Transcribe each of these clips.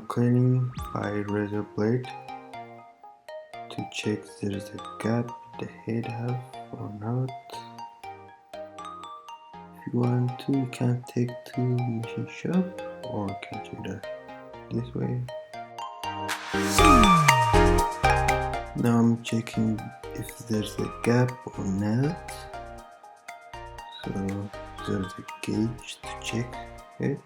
cleaning by razor blade to check if there is a gap in the head half or not. If you want to, you can take to machine shop or you can do that this way. Now I'm checking if there's a gap or not. So there's a gauge to check it.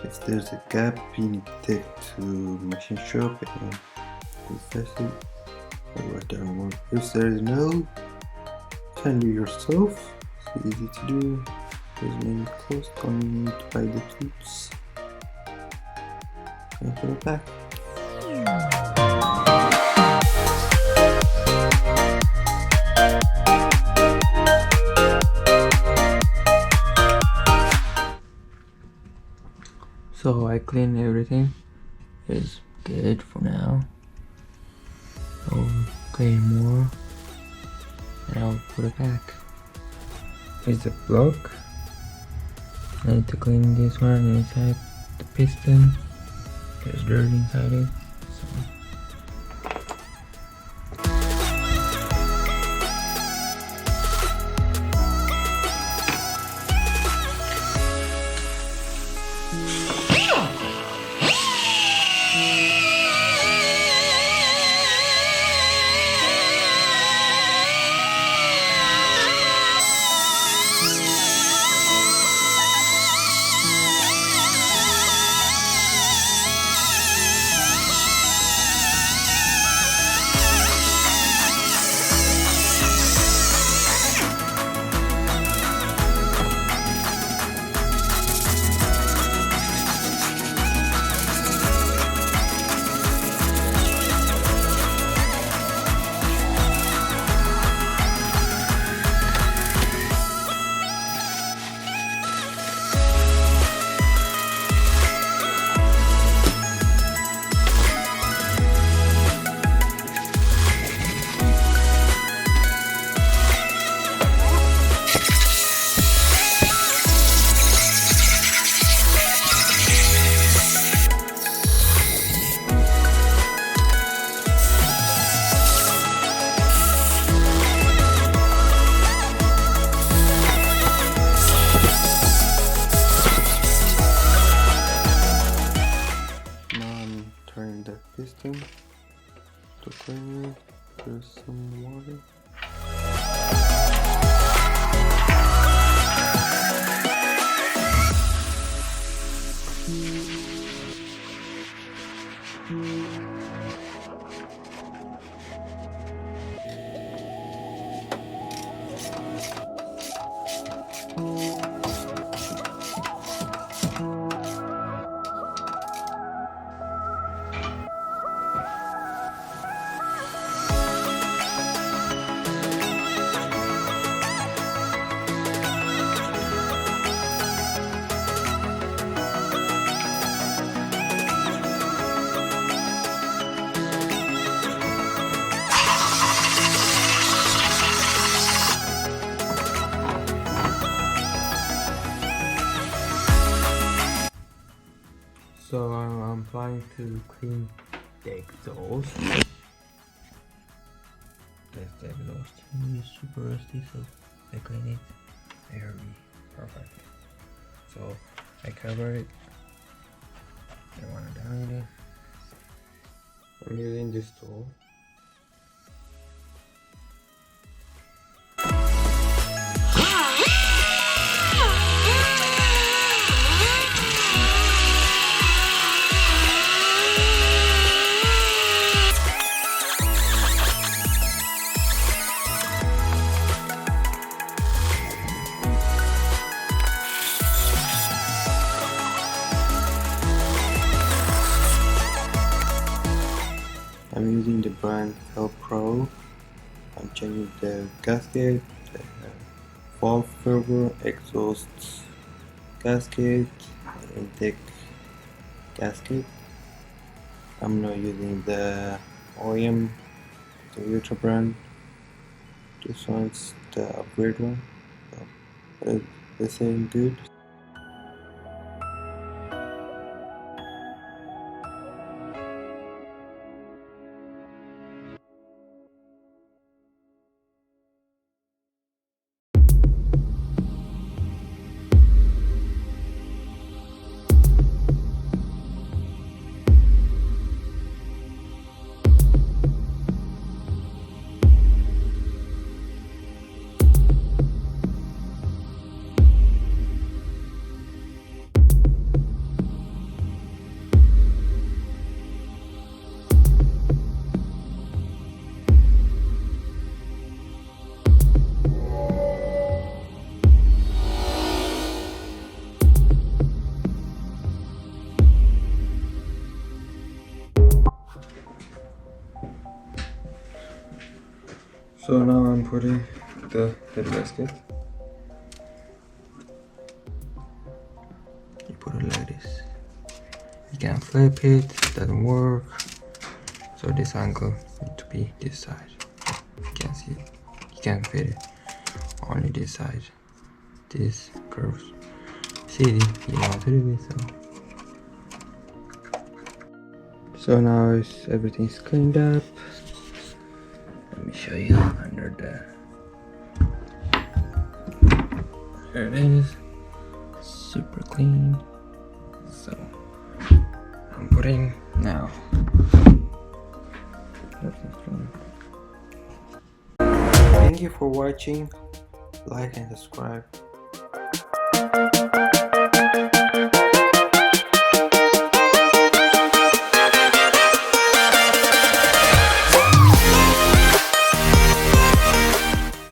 If there's a gap, you need to take to machine shop and assess it. Otherwise, that won't work. If there is no, you can do yourself. It's easy to do. There's many cost. Only need to buy the tools and put it back. So I clean everything. It's good for now. I'll clean more and I'll put it back. Here's the block. I need to clean this one inside the piston. There's dirt inside it. Turn the piston to clean it. There's some water. So I'm planning to clean the exhaust. The exhaust is super rusty, so I clean it very perfectly. So I cover it. I want to down it. I'm using this tool. I'm using the brand Pro. I'm changing the gasket, the valve cover, exhaust gasket, intake gasket. I'm not using the OEM, the Ultra brand. This one's the upgrade one. So it's saying good. So now I'm putting the head gasket. You put it like this. You can flip it, doesn't work. So this angle needs to be this side. You can see it. You can fit it. Only this side. This curves. See, you know how to do this. So now everything's cleaned up. Let me show you under the. Here it is. Super clean. So I'm putting now. Thank you for watching. Like and subscribe.